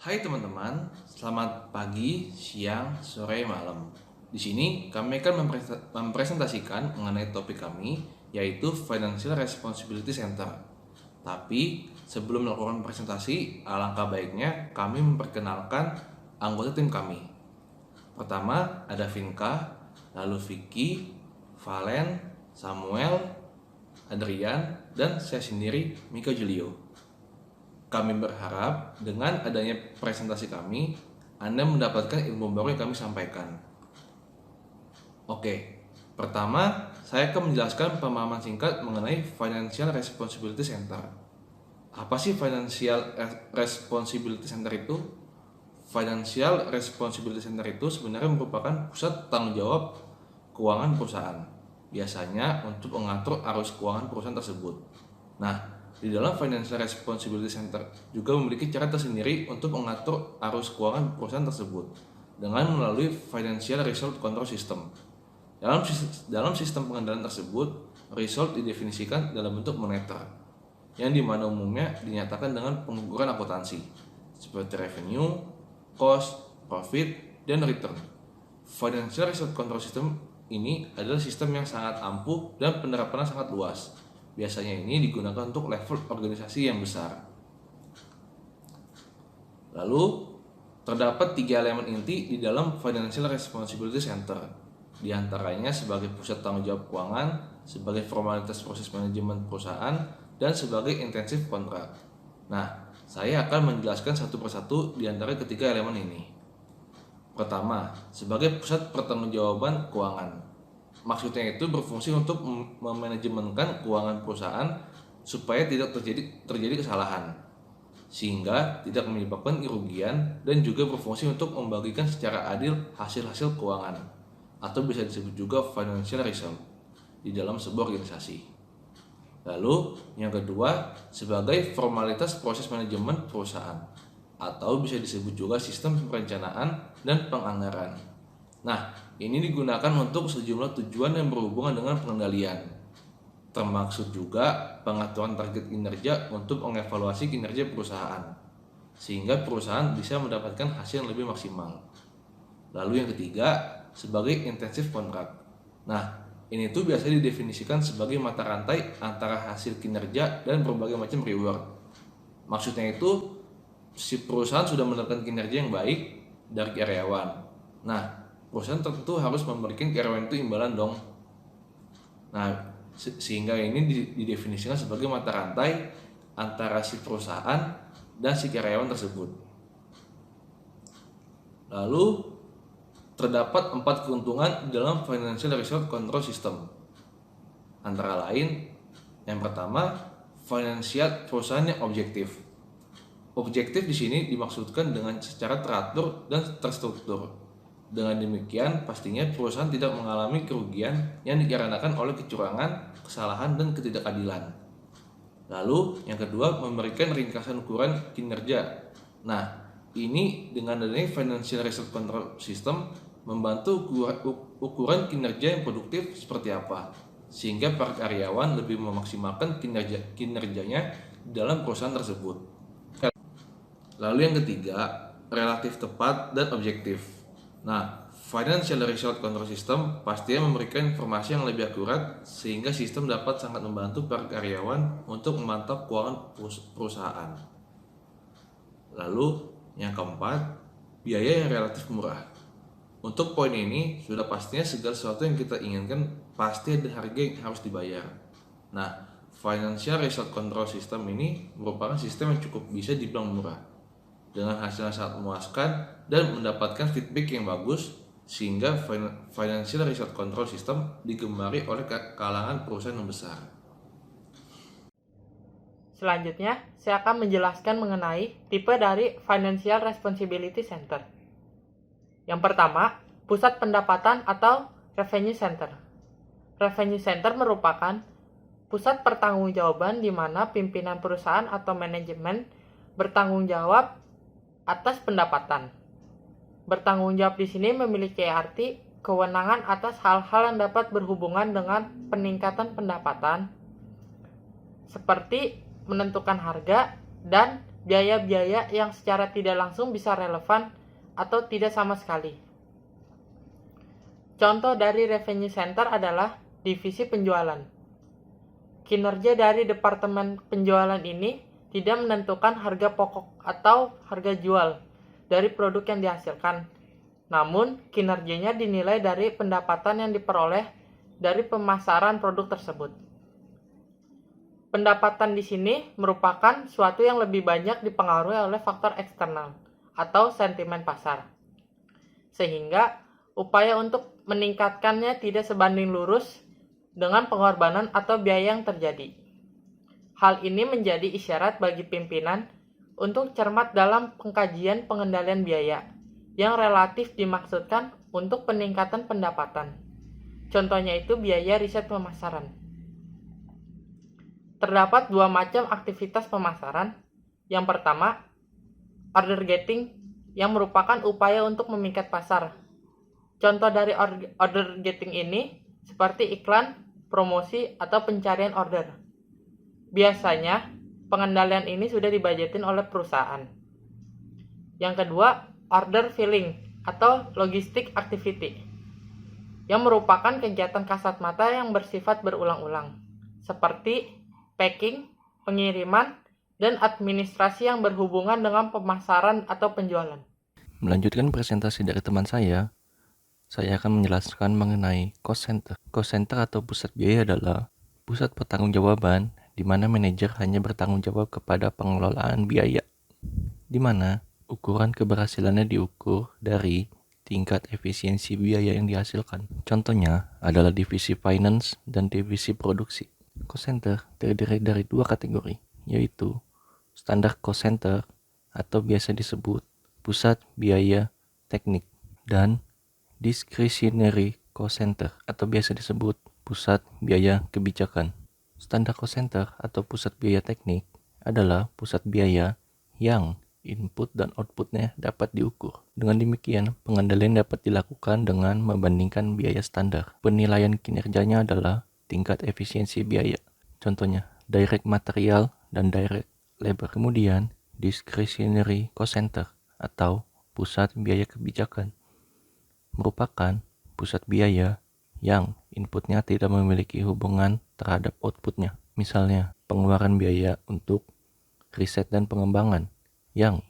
Hai teman-teman, selamat pagi, siang, sore, malam. Di sini kami akan mempresentasikan mengenai topik kami, yaitu Financial Responsibility Center. Tapi sebelum melakukan presentasi, alangkah baiknya kami memperkenalkan anggota tim kami. Pertama ada Vinka, lalu Vicky, Valen, Samuel, Adrian, dan saya sendiri, Mika Julio. Kami berharap dengan adanya presentasi kami, Anda mendapatkan ilmu baru yang kami sampaikan. Oke, pertama saya akan menjelaskan pemahaman singkat mengenai Financial Responsibility Center. Apa sih Financial Responsibility Center itu? Financial Responsibility Center itu sebenarnya merupakan pusat tanggung jawab keuangan perusahaan, biasanya untuk mengatur arus keuangan perusahaan tersebut. Nah, di dalam Financial Responsibility Center juga memiliki cara tersendiri untuk mengatur arus keuangan perusahaan tersebut dengan melalui Financial Result Control System. Dalam sistem pengendalian tersebut, result didefinisikan dalam bentuk moneter, yang dimana umumnya dinyatakan dengan pengukuran akuntansi, seperti revenue, cost, profit, dan return. Financial Result Control System ini adalah sistem yang sangat ampuh dan penerapannya sangat luas. Biasanya ini digunakan untuk level organisasi yang besar. Lalu, terdapat 3 elemen inti di dalam Financial Responsibility Center. Di antaranya sebagai pusat tanggung jawab keuangan, sebagai formalitas proses manajemen perusahaan, dan sebagai intensif kontrak. Nah, saya akan menjelaskan satu persatu di antara ketiga elemen ini. Pertama, sebagai pusat pertanggungjawaban keuangan. Maksudnya itu berfungsi untuk memanajemenkan keuangan perusahaan supaya tidak terjadi kesalahan, sehingga tidak menyebabkan kerugian, dan juga berfungsi untuk membagikan secara adil hasil-hasil keuangan, atau bisa disebut juga financial result, di dalam sebuah organisasi. Lalu yang kedua, sebagai formalitas proses manajemen perusahaan, atau bisa disebut juga sistem perencanaan dan penganggaran. Nah, ini digunakan untuk sejumlah tujuan yang berhubungan dengan pengendalian. Termaksud juga pengaturan target kinerja untuk mengevaluasi kinerja perusahaan, sehingga perusahaan bisa mendapatkan hasil yang lebih maksimal. Lalu yang ketiga, sebagai intensif kontrak. Nah, ini tuh biasanya didefinisikan sebagai mata rantai antara hasil kinerja dan berbagai macam reward. Maksudnya itu, si perusahaan sudah mendapatkan kinerja yang baik dari karyawan. Nah, perusahaan tentu harus memberikan karyawan itu imbalan dong. Nah, sehingga ini didefinisikan sebagai mata rantai antara si perusahaan dan si karyawan tersebut. Lalu terdapat 4 keuntungan dalam Financial Result Control System. Antara lain, yang pertama, finansial perusahaan yang objektif. Objektif di sini dimaksudkan dengan secara teratur dan terstruktur. Dengan demikian, pastinya perusahaan tidak mengalami kerugian yang dikarenakan oleh kecurangan, kesalahan, dan ketidakadilan. Lalu, yang kedua, memberikan ringkasan ukuran kinerja. Nah, ini dengan adanya Financial Result Control System membantu ukuran kinerja yang produktif seperti apa, sehingga para karyawan lebih memaksimalkan kinerjanya dalam perusahaan tersebut. Lalu yang ketiga, relatif tepat dan objektif. Nah, Financial Result Control System pastinya memberikan informasi yang lebih akurat, sehingga sistem dapat sangat membantu para karyawan untuk memantau keuangan perusahaan. Lalu yang keempat, biaya yang relatif murah. Untuk poin ini sudah pastinya segala sesuatu yang kita inginkan pasti ada harga yang harus dibayar. Nah, Financial Result Control System ini merupakan sistem yang cukup bisa dibilang murah, dengan hasil yang sangat memuaskan dan mendapatkan feedback yang bagus, sehingga Financial Result Control System digemari oleh kalangan perusahaan yang besar. Selanjutnya, saya akan menjelaskan mengenai tipe dari Financial Responsibility Center. Yang pertama, pusat pendapatan atau Revenue Center. Revenue Center merupakan pusat pertanggungjawaban di mana pimpinan perusahaan atau manajemen bertanggung jawab atas pendapatan. Bertanggung jawab di sini memiliki arti kewenangan atas hal-hal yang dapat berhubungan dengan peningkatan pendapatan, seperti menentukan harga dan biaya-biaya yang secara tidak langsung bisa relevan atau tidak sama sekali. Contoh dari revenue center adalah divisi penjualan. Kinerja dari departemen penjualan ini tidak menentukan harga pokok atau harga jual dari produk yang dihasilkan. Namun, kinerjanya dinilai dari pendapatan yang diperoleh dari pemasaran produk tersebut. Pendapatan di sini merupakan suatu yang lebih banyak dipengaruhi oleh faktor eksternal atau sentimen pasar. Sehingga, upaya untuk meningkatkannya tidak sebanding lurus dengan pengorbanan atau biaya yang terjadi. Hal ini menjadi isyarat bagi pimpinan untuk cermat dalam pengkajian pengendalian biaya yang relatif dimaksudkan untuk peningkatan pendapatan. Contohnya itu biaya riset pemasaran. Terdapat dua macam aktivitas pemasaran. Yang pertama, order getting yang merupakan upaya untuk memikat pasar. Contoh dari order getting ini seperti iklan, promosi, atau pencarian order. Biasanya, pengendalian ini sudah dibajetin oleh perusahaan. Yang kedua, order filling atau logistic activity yang merupakan kegiatan kasat mata yang bersifat berulang-ulang seperti packing, pengiriman, dan administrasi yang berhubungan dengan pemasaran atau penjualan. Melanjutkan presentasi dari teman saya akan menjelaskan mengenai cost center. Cost center atau pusat biaya adalah pusat pertanggungjawaban di mana manajer hanya bertanggung jawab kepada pengelolaan biaya, di mana ukuran keberhasilannya diukur dari tingkat efisiensi biaya yang dihasilkan. Contohnya adalah divisi finance dan divisi produksi. Cost center terdiri dari dua kategori, yaitu standar cost center atau biasa disebut pusat biaya teknik, dan discretionary cost center atau biasa disebut pusat biaya kebijakan. Standar cost center atau pusat biaya teknik adalah pusat biaya yang input dan outputnya dapat diukur. Dengan demikian, pengendalian dapat dilakukan dengan membandingkan biaya standar. Penilaian kinerjanya adalah tingkat efisiensi biaya. Contohnya, direct material dan direct labor. Kemudian, discretionary cost center atau pusat biaya kebijakan merupakan pusat biaya yang inputnya tidak memiliki hubungan terhadap outputnya. Misalnya, pengeluaran biaya untuk riset dan pengembangan yang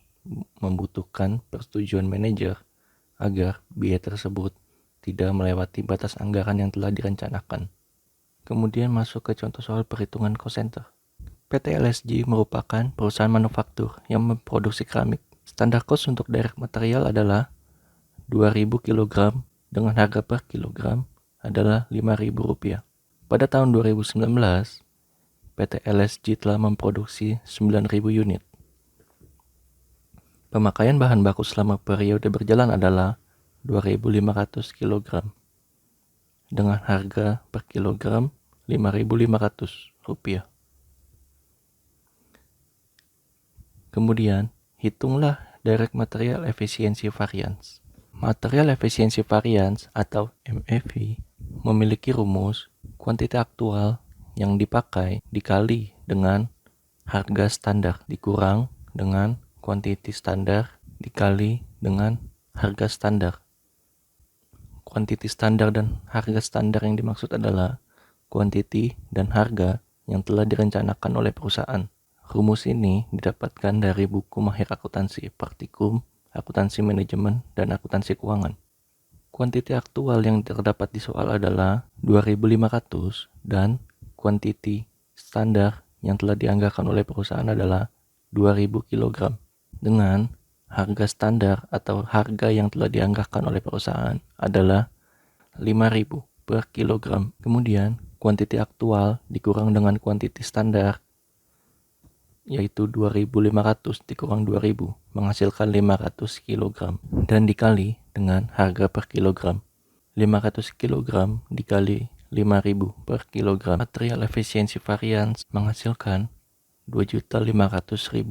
membutuhkan persetujuan manajer agar biaya tersebut tidak melewati batas anggaran yang telah direncanakan. Kemudian masuk ke contoh soal perhitungan cost center. PT LSG merupakan perusahaan manufaktur yang memproduksi keramik. Standar cost untuk direct material adalah 2.000 kg dengan harga per kilogram adalah Rp5.000. Pada tahun 2019, PT LSG telah memproduksi 9.000 unit. Pemakaian bahan baku selama periode berjalan adalah 2.500 kg dengan harga per kilogram Rp5.500. Kemudian, hitunglah direct material efficiency variance. Material efficiency variance atau MEV memiliki rumus kuantiti aktual yang dipakai dikali dengan harga standar dikurang dengan kuantiti standar dikali dengan harga standar. Kuantiti standar dan harga standar yang dimaksud adalah kuantiti dan harga yang telah direncanakan oleh perusahaan. Rumus ini didapatkan dari buku Mahir Akuntansi, Praktikum, Akuntansi Manajemen, dan Akuntansi Keuangan. Kuantiti aktual yang terdapat di soal adalah 2.500 dan kuantiti standar yang telah dianggarkan oleh perusahaan adalah 2.000 kg. Dengan harga standar atau harga yang telah dianggarkan oleh perusahaan adalah 5.000 per kilogram. Kemudian kuantiti aktual dikurang dengan kuantiti standar, yaitu 2.500 dikurang 2.000 menghasilkan 500 kg dan dikali dengan harga per kilogram. 500 kg dikali 5.000 per kilogram. Material efisiensi variance menghasilkan Rp2.500.000.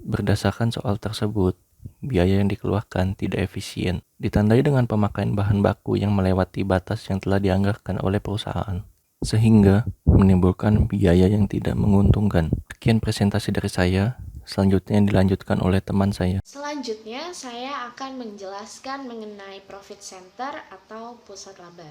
Berdasarkan soal tersebut, biaya yang dikeluarkan tidak efisien, ditandai dengan pemakaian bahan baku yang melewati batas yang telah dianggarkan oleh perusahaan, sehingga menimbulkan biaya yang tidak menguntungkan. Sekian presentasi dari saya Selanjutnya dilanjutkan oleh teman saya. Selanjutnya, saya akan menjelaskan mengenai profit center atau pusat laba.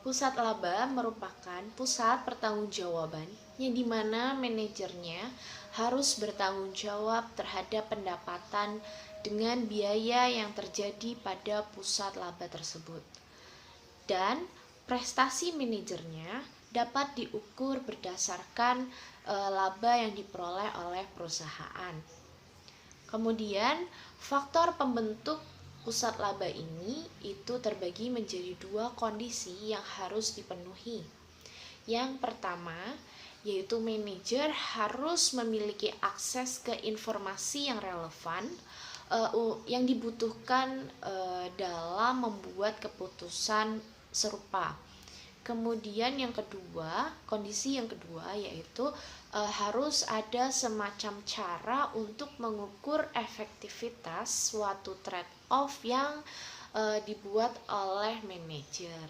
Pusat laba merupakan pusat pertanggungjawaban yang dimana manajernya harus bertanggung jawab terhadap pendapatan dengan biaya yang terjadi pada pusat laba tersebut. Dan prestasi manajernya dapat diukur berdasarkan laba yang diperoleh oleh perusahaan. Kemudian, faktor pembentuk pusat laba ini itu terbagi menjadi 2 kondisi yang harus dipenuhi. Yang pertama, yaitu manajer harus memiliki akses ke informasi yang relevan yang dibutuhkan dalam membuat keputusan serupa. Kemudian yang kedua, kondisi yang kedua yaitu harus ada semacam cara untuk mengukur efektivitas suatu trade-off yang dibuat oleh manajer.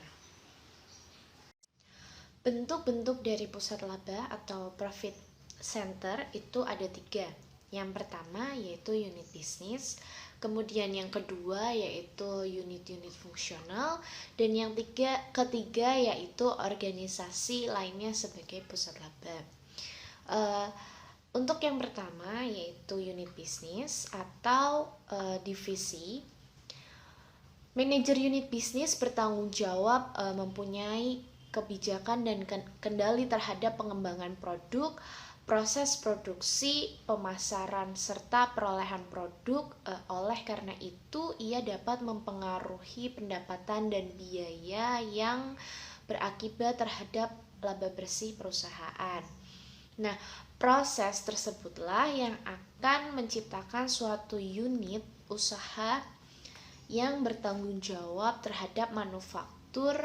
Bentuk-bentuk dari pusat laba atau profit center itu ada 3. Yang pertama yaitu unit bisnis, kemudian yang kedua yaitu unit-unit fungsional, dan yang ketiga yaitu organisasi lainnya sebagai pusat laba. Untuk yang pertama yaitu unit bisnis atau divisi, manajer unit bisnis bertanggung jawab mempunyai kebijakan dan kendali terhadap pengembangan produk, proses produksi, pemasaran, serta perolehan produk. Oleh karena itu, ia dapat mempengaruhi pendapatan dan biaya yang berakibat terhadap laba bersih perusahaan. Nah, proses tersebutlah yang akan menciptakan suatu unit usaha yang bertanggung jawab terhadap manufaktur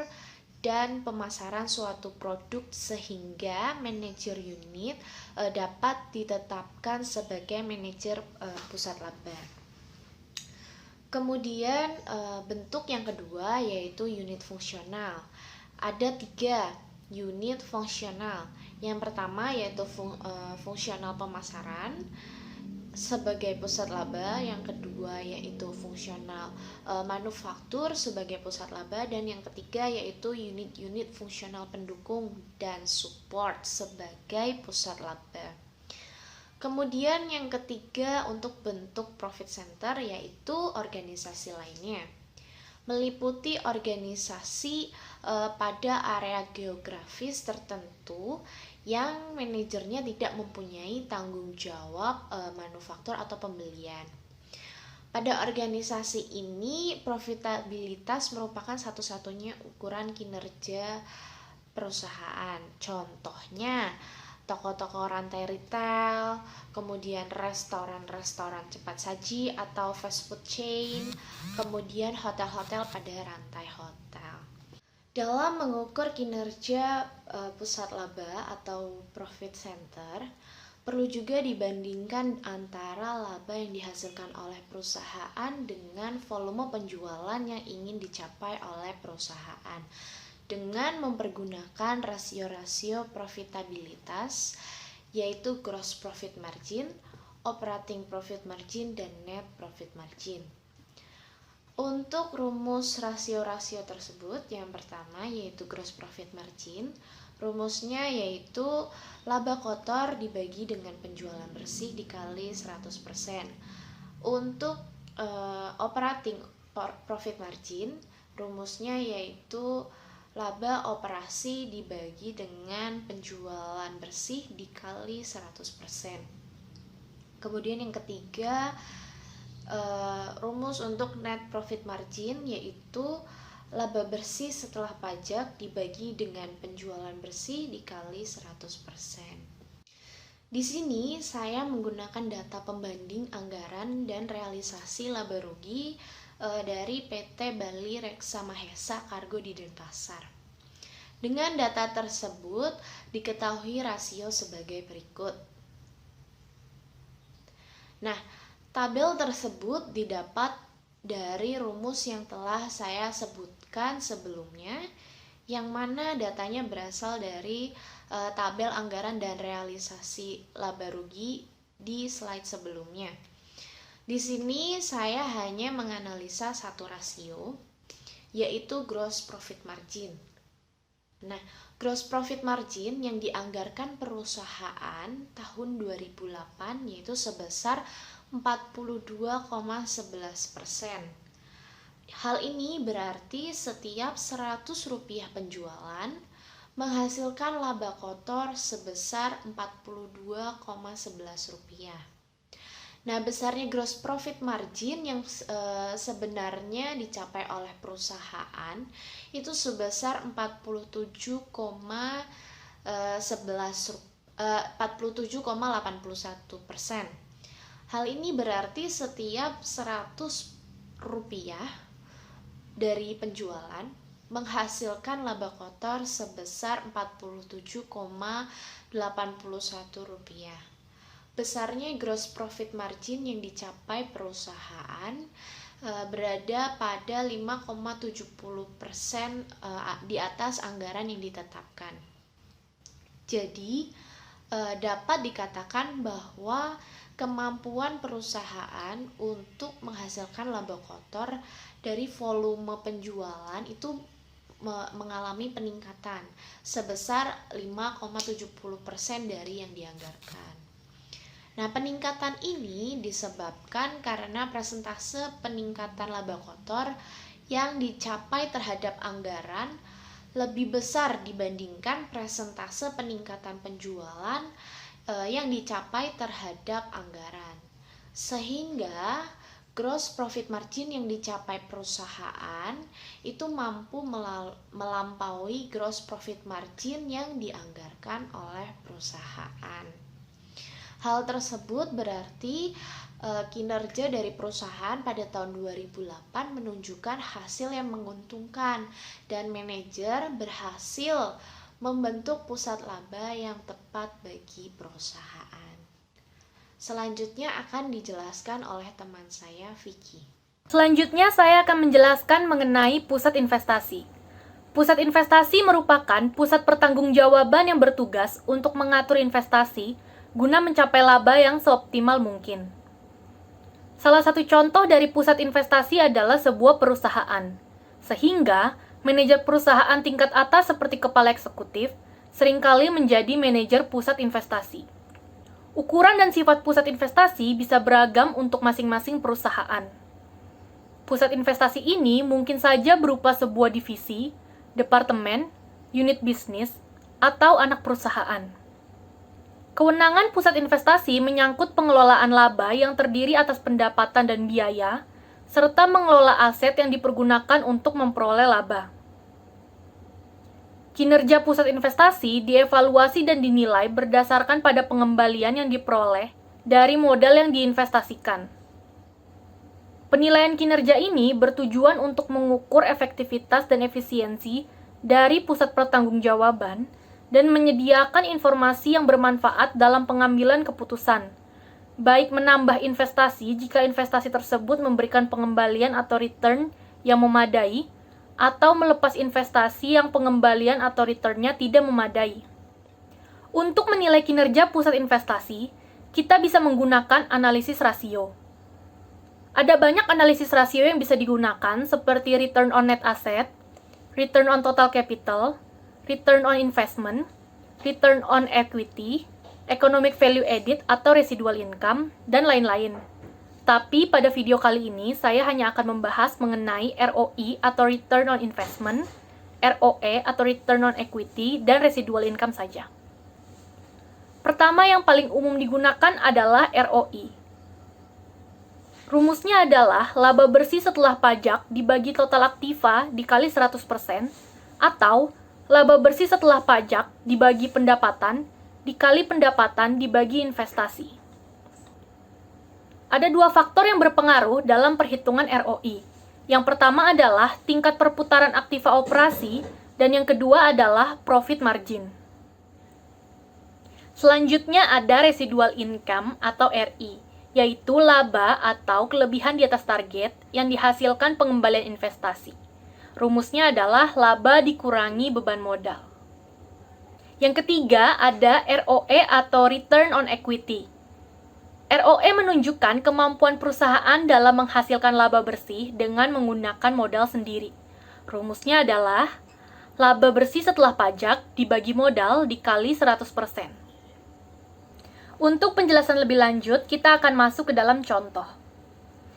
dan pemasaran suatu produk sehingga manajer unit dapat ditetapkan sebagai manajer pusat laba. Kemudian bentuk yang kedua yaitu unit fungsional. Ada 3 unit fungsional. Yang pertama yaitu fungsional pemasaran sebagai pusat laba, yang kedua yaitu fungsional manufaktur sebagai pusat laba, dan yang ketiga yaitu unit-unit fungsional pendukung dan support sebagai pusat laba. Kemudian yang ketiga untuk bentuk profit center yaitu organisasi lainnya, meliputi organisasi pada area geografis tertentu yang manajernya tidak mempunyai tanggung jawab manufaktur atau pembelian. Pada organisasi ini, profitabilitas merupakan satu-satunya ukuran kinerja perusahaan. Contohnya, toko-toko rantai retail, kemudian restoran-restoran cepat saji atau fast food chain, kemudian hotel-hotel pada rantai hotel. Dalam mengukur kinerja pusat laba atau profit center, perlu juga dibandingkan antara laba yang dihasilkan oleh perusahaan dengan volume penjualan yang ingin dicapai oleh perusahaan dengan mempergunakan rasio-rasio profitabilitas yaitu gross profit margin, operating profit margin, dan net profit margin. Untuk rumus rasio-rasio tersebut, yang pertama yaitu gross profit margin. Rumusnya yaitu laba kotor dibagi dengan penjualan bersih dikali 100%. Untuk operating profit margin, rumusnya yaitu laba operasi dibagi dengan penjualan bersih dikali 100%. Kemudian yang ketiga, rumus untuk net profit margin yaitu laba bersih setelah pajak dibagi dengan penjualan bersih dikali 100%. Di sini saya menggunakan data pembanding anggaran dan realisasi laba rugi dari PT Bali Reksa Mahesa Kargo di Denpasar. Dengan data tersebut diketahui rasio sebagai berikut. Nah, tabel tersebut didapat dari rumus yang telah saya sebutkan sebelumnya, yang mana datanya berasal dari tabel anggaran dan realisasi laba rugi di slide sebelumnya. Di sini saya hanya menganalisa satu rasio, yaitu gross profit margin. Nah, gross profit margin yang dianggarkan perusahaan tahun 2008 yaitu sebesar 42,11%. Hal ini berarti setiap Rp100 penjualan menghasilkan laba kotor sebesar Rp42,11. Nah, besarnya gross profit margin yang sebenarnya dicapai oleh perusahaan itu sebesar 47,81%. Hal ini berarti setiap Rp100 dari penjualan menghasilkan laba kotor sebesar Rp47,81. Besarnya gross profit margin yang dicapai perusahaan berada pada 5,70% di atas anggaran yang ditetapkan. Jadi, dapat dikatakan bahwa kemampuan perusahaan untuk menghasilkan laba kotor dari volume penjualan itu mengalami peningkatan sebesar 5,70% dari yang dianggarkan. Nah, peningkatan ini disebabkan karena persentase peningkatan laba kotor yang dicapai terhadap anggaran lebih besar dibandingkan persentase peningkatan penjualan yang dicapai terhadap anggaran. Sehingga gross profit margin yang dicapai perusahaan itu mampu melampaui gross profit margin yang dianggarkan oleh perusahaan. Hal tersebut berarti kinerja dari perusahaan pada tahun 2008 menunjukkan hasil yang menguntungkan dan manajer berhasil membentuk pusat laba yang tepat bagi perusahaan. Selanjutnya akan dijelaskan oleh teman saya, Vicky. Selanjutnya saya akan menjelaskan mengenai pusat investasi. Pusat investasi merupakan pusat pertanggungjawaban yang bertugas untuk mengatur investasi guna mencapai laba yang seoptimal mungkin. Salah satu contoh dari pusat investasi adalah sebuah perusahaan, sehingga manajer perusahaan tingkat atas seperti kepala eksekutif seringkali menjadi manajer pusat investasi. Ukuran dan sifat pusat investasi bisa beragam untuk masing-masing perusahaan. Pusat investasi ini mungkin saja berupa sebuah divisi, departemen, unit bisnis, atau anak perusahaan. Kewenangan pusat investasi menyangkut pengelolaan laba yang terdiri atas pendapatan dan biaya, serta mengelola aset yang dipergunakan untuk memperoleh laba. Kinerja pusat investasi dievaluasi dan dinilai berdasarkan pada pengembalian yang diperoleh dari modal yang diinvestasikan. Penilaian kinerja ini bertujuan untuk mengukur efektivitas dan efisiensi dari pusat pertanggungjawaban dan menyediakan informasi yang bermanfaat dalam pengambilan keputusan, baik menambah investasi jika investasi tersebut memberikan pengembalian atau return yang memadai, atau melepas investasi yang pengembalian atau return-nya tidak memadai. Untuk menilai kinerja pusat investasi, kita bisa menggunakan analisis rasio. Ada banyak analisis rasio yang bisa digunakan seperti return on net asset, return on total capital, return on investment, return on equity, economic value added atau residual income, dan lain-lain. Tapi pada video kali ini saya hanya akan membahas mengenai ROI atau return on investment, ROE atau return on equity, dan residual income saja. Pertama yang paling umum digunakan adalah ROI. Rumusnya adalah laba bersih setelah pajak dibagi total aktiva dikali 100% atau laba bersih setelah pajak dibagi pendapatan dikali pendapatan dibagi investasi. Ada dua faktor yang berpengaruh dalam perhitungan ROI. Yang pertama adalah tingkat perputaran aktiva operasi dan yang kedua adalah profit margin. Selanjutnya ada residual income atau RI, yaitu laba atau kelebihan di atas target yang dihasilkan pengembalian investasi. Rumusnya adalah laba dikurangi beban modal. Yang ketiga ada ROE atau return on equity. ROE menunjukkan kemampuan perusahaan dalam menghasilkan laba bersih dengan menggunakan modal sendiri. Rumusnya adalah laba bersih setelah pajak dibagi modal dikali 100%. Untuk penjelasan lebih lanjut, kita akan masuk ke dalam contoh.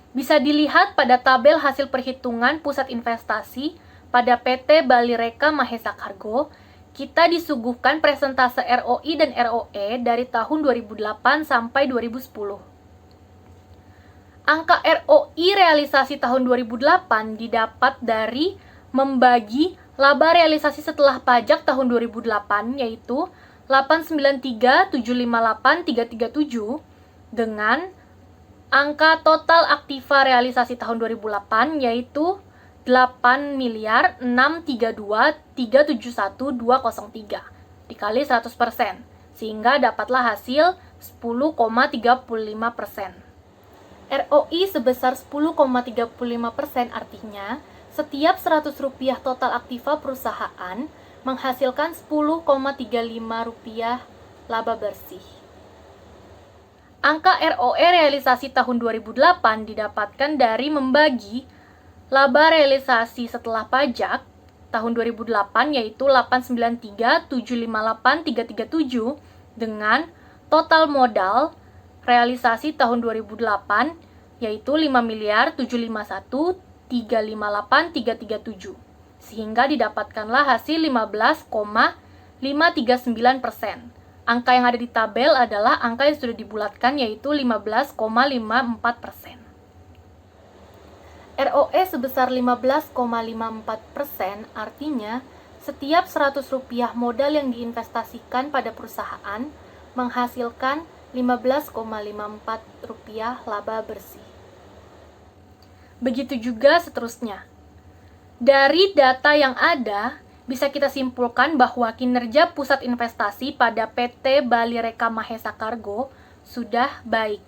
Bisa dilihat pada tabel hasil perhitungan pusat investasi pada PT Bali Reka Mahesa Cargo, kita disuguhkan presentase ROI dan ROE dari tahun 2008 sampai 2010. Angka ROI realisasi tahun 2008 didapat dari membagi laba realisasi setelah pajak tahun 2008 yaitu 893.758.337 dengan angka total aktiva realisasi tahun 2008 yaitu 8.632.371.203 dikali 100% sehingga dapatlah hasil 10,35%. ROI sebesar 10,35% artinya setiap Rp100 total aktiva perusahaan menghasilkan Rp10,35 laba bersih. Angka ROE realisasi tahun 2008 didapatkan dari membagi laba realisasi setelah pajak tahun 2008 yaitu 893.758.337 dengan total modal realisasi tahun 2008 yaitu 5.751.358.337 sehingga didapatkanlah hasil 15,539%. Angka yang ada di tabel adalah angka yang sudah dibulatkan yaitu 15,54%. ROE sebesar 15,54% artinya setiap Rp100 modal yang diinvestasikan pada perusahaan menghasilkan Rp15,54 laba bersih. Begitu juga seterusnya. Dari data yang ada, bisa kita simpulkan bahwa kinerja pusat investasi pada PT Bali Reka Mahesa Cargo sudah baik.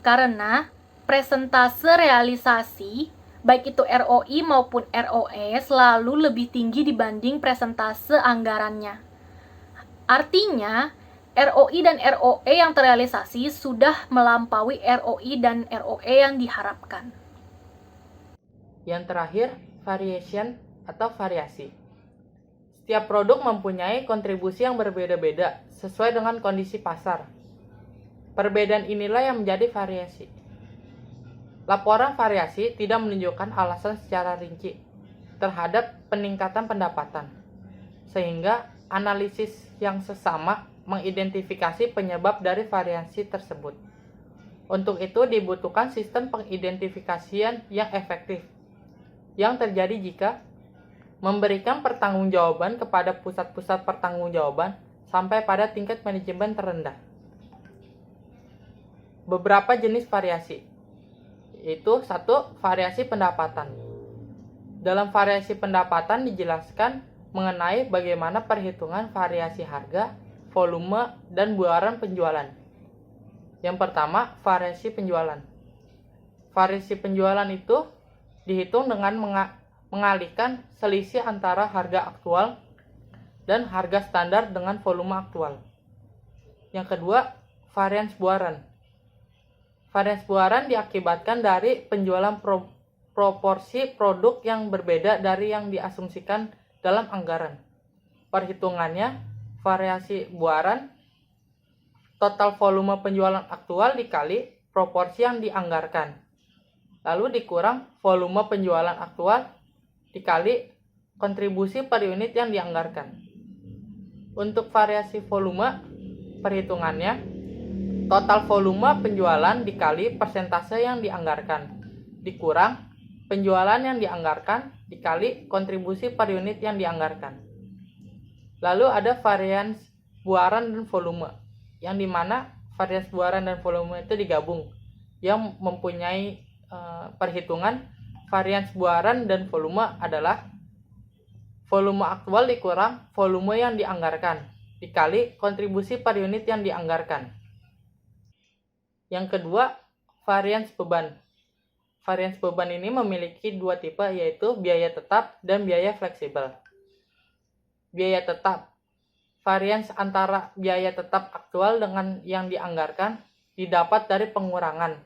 Karena presentase realisasi, baik itu ROI maupun ROE, selalu lebih tinggi dibanding presentase anggarannya. Artinya, ROI dan ROE yang terrealisasi sudah melampaui ROI dan ROE yang diharapkan. Yang terakhir, variation atau variasi. Setiap produk mempunyai kontribusi yang berbeda-beda sesuai dengan kondisi pasar. Perbedaan inilah yang menjadi variasi. Laporan variasi tidak menunjukkan alasan secara rinci terhadap peningkatan pendapatan, sehingga analisis yang sesama mengidentifikasi penyebab dari variasi tersebut. Untuk itu dibutuhkan sistem pengidentifikasian yang efektif, yang terjadi jika memberikan pertanggungjawaban kepada pusat-pusat pertanggungjawaban sampai pada tingkat manajemen terendah. Beberapa jenis variasi, yaitu 1. Variasi pendapatan. Dalam variasi pendapatan dijelaskan mengenai bagaimana perhitungan variasi harga, volume, dan buaran penjualan. Yang pertama, variasi penjualan. Variasi penjualan itu dihitung dengan mengalihkan selisih antara harga aktual dan harga standar dengan volume aktual. Yang kedua, varians buaran. Varians buaran diakibatkan dari penjualan proporsi produk yang berbeda dari yang diasumsikan dalam anggaran. Perhitungannya, variasi buaran, total volume penjualan aktual dikali proporsi yang dianggarkan. Lalu dikurang volume penjualan aktual dikali kontribusi per unit yang dianggarkan. Untuk variasi volume, perhitungannya, total volume penjualan dikali persentase yang dianggarkan, dikurang penjualan yang dianggarkan dikali kontribusi per unit yang dianggarkan. Lalu ada varians buaran dan volume, yang dimana varians buaran dan volume itu digabung, yang mempunyai perhitungan varians buaran dan volume adalah volume aktual dikurang volume yang dianggarkan, dikali kontribusi per unit yang dianggarkan. Yang kedua, varians beban. Varians beban ini memiliki dua tipe, yaitu biaya tetap dan biaya fleksibel. Biaya tetap, varians antara biaya tetap aktual dengan yang dianggarkan didapat dari pengurangan,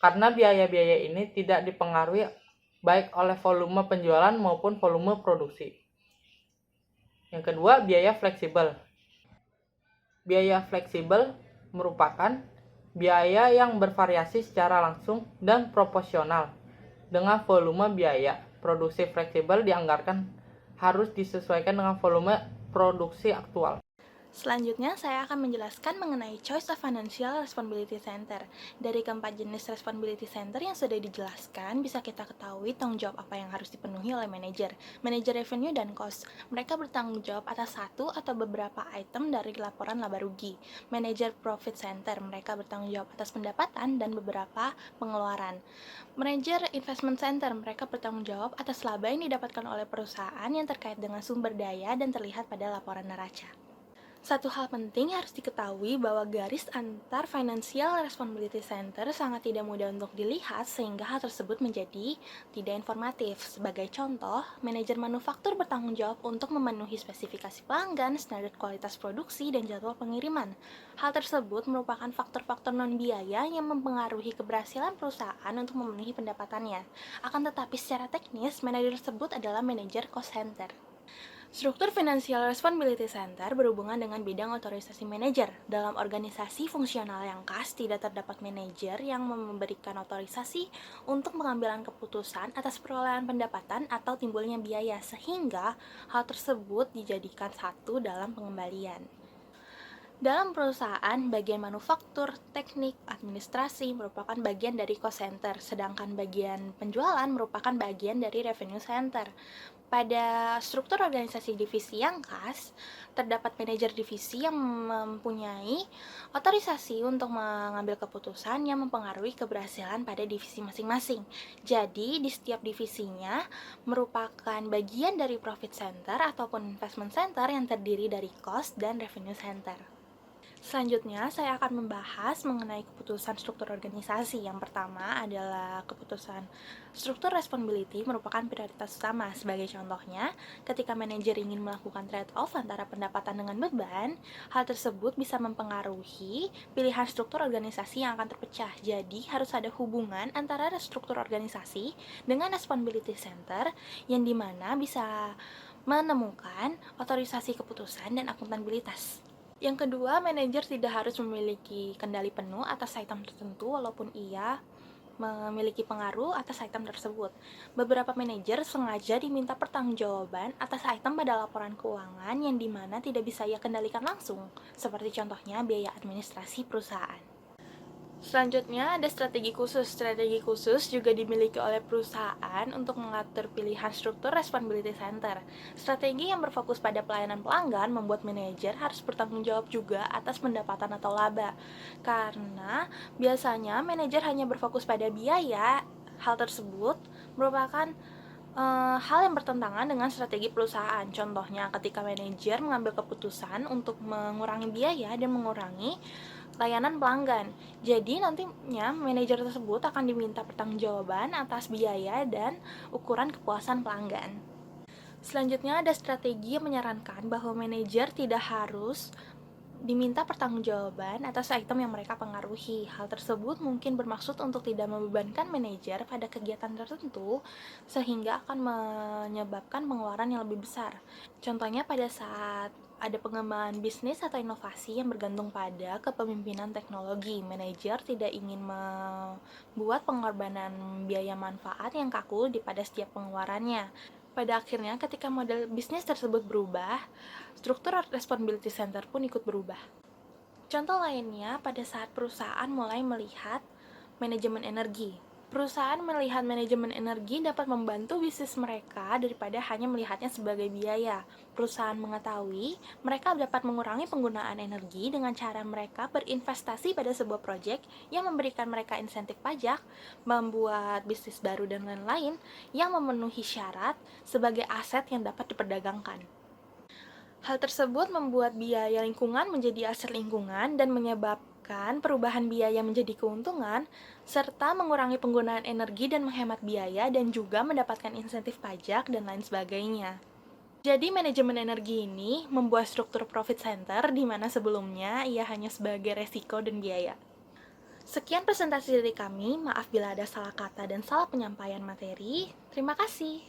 karena biaya-biaya ini tidak dipengaruhi baik oleh volume penjualan maupun volume produksi. Yang kedua, biaya fleksibel. Biaya fleksibel merupakan biaya yang bervariasi secara langsung dan proporsional dengan volume biaya. Produksi fleksibel dianggarkan harus disesuaikan dengan volume produksi aktual. Selanjutnya, saya akan menjelaskan mengenai Choice of Financial Responsibility Center. Dari keempat jenis Responsibility Center yang sudah dijelaskan, bisa kita ketahui tanggung jawab apa yang harus dipenuhi oleh manajer. Manajer revenue dan cost. Mereka bertanggung jawab atas satu atau beberapa item dari laporan laba rugi. Manajer Profit Center. Mereka bertanggung jawab atas pendapatan dan beberapa pengeluaran. Manajer Investment Center. Mereka bertanggung jawab atas laba yang didapatkan oleh perusahaan yang terkait dengan sumber daya dan terlihat pada laporan neraca. Satu hal penting harus diketahui bahwa garis antar Financial Responsibility Center sangat tidak mudah untuk dilihat sehingga hal tersebut menjadi tidak informatif. Sebagai contoh, manajer manufaktur bertanggung jawab untuk memenuhi spesifikasi pelanggan, standar kualitas produksi, dan jadwal pengiriman. Hal tersebut merupakan faktor-faktor non-biaya yang mempengaruhi keberhasilan perusahaan untuk memenuhi pendapatannya. Akan tetapi secara teknis, manajer tersebut adalah manajer cost center. Struktur Financial Responsibility Center berhubungan dengan bidang otorisasi manajer. Dalam organisasi fungsional yang khas, tidak terdapat manajer yang memberikan otorisasi untuk pengambilan keputusan atas perolehan pendapatan atau timbulnya biaya, sehingga hal tersebut dijadikan satu dalam pengembalian. Dalam perusahaan, bagian manufaktur, teknik, administrasi merupakan bagian dari cost center, sedangkan bagian penjualan merupakan bagian dari revenue center. Pada struktur organisasi divisi yang khas, terdapat manajer divisi yang mempunyai otorisasi untuk mengambil keputusan yang mempengaruhi keberhasilan pada divisi masing-masing. Jadi, di setiap divisinya merupakan bagian dari profit center ataupun investment center yang terdiri dari cost dan revenue center. Selanjutnya, saya akan membahas mengenai keputusan struktur organisasi. Yang pertama adalah keputusan struktur responsibility merupakan prioritas utama. Sebagai contohnya, ketika manajer ingin melakukan trade-off antara pendapatan dengan beban, hal tersebut bisa mempengaruhi pilihan struktur organisasi yang akan terpecah. Jadi, harus ada hubungan antara struktur organisasi dengan responsibility center yang dimana bisa menemukan otorisasi keputusan dan akuntabilitas. Yang kedua, manajer tidak harus memiliki kendali penuh atas item tertentu walaupun ia memiliki pengaruh atas item tersebut. Beberapa manajer sengaja diminta pertanggungjawaban atas item pada laporan keuangan yang dimana tidak bisa ia kendalikan langsung, seperti contohnya biaya administrasi perusahaan. Selanjutnya ada strategi khusus. Strategi khusus juga dimiliki oleh perusahaan untuk mengatur pilihan struktur responsibility center. Strategi yang berfokus pada pelayanan pelanggan membuat manajer harus bertanggung jawab juga atas pendapatan atau laba. Karena biasanya manajer hanya berfokus pada biaya, hal tersebut merupakan hal yang bertentangan dengan strategi perusahaan. Contohnya, ketika manajer mengambil keputusan untuk mengurangi biaya dan mengurangi layanan pelanggan. Jadi nantinya manajer tersebut akan diminta pertanggungjawaban atas biaya dan ukuran kepuasan pelanggan. Selanjutnya ada strategi yang menyarankan bahwa manajer tidak harus diminta pertanggungjawaban atas item yang mereka pengaruhi. Hal tersebut mungkin bermaksud untuk tidak membebankan manajer pada kegiatan tertentu sehingga akan menyebabkan pengeluaran yang lebih besar. Contohnya pada saat ada pengembangan bisnis atau inovasi yang bergantung pada kepemimpinan teknologi, manajer tidak ingin membuat pengorbanan biaya manfaat yang kaku pada setiap pengeluarannya. Pada akhirnya, ketika model bisnis tersebut berubah, struktur responsibility center pun ikut berubah. Contoh lainnya, pada saat perusahaan mulai melihat manajemen energi. Perusahaan melihat manajemen energi dapat membantu bisnis mereka daripada hanya melihatnya sebagai biaya. Perusahaan mengetahui mereka dapat mengurangi penggunaan energi dengan cara mereka berinvestasi pada sebuah proyek yang memberikan mereka insentif pajak, membuat bisnis baru dan lain-lain yang memenuhi syarat sebagai aset yang dapat diperdagangkan. Hal tersebut membuat biaya lingkungan menjadi aset lingkungan dan menyebabkan perubahan biaya menjadi keuntungan, serta mengurangi penggunaan energi dan menghemat biaya dan juga mendapatkan insentif pajak dan lain sebagainya. Jadi manajemen energi ini membuat struktur profit center di mana sebelumnya ia hanya sebagai resiko dan biaya. Sekian presentasi dari kami, maaf bila ada salah kata dan salah penyampaian materi. Terima kasih.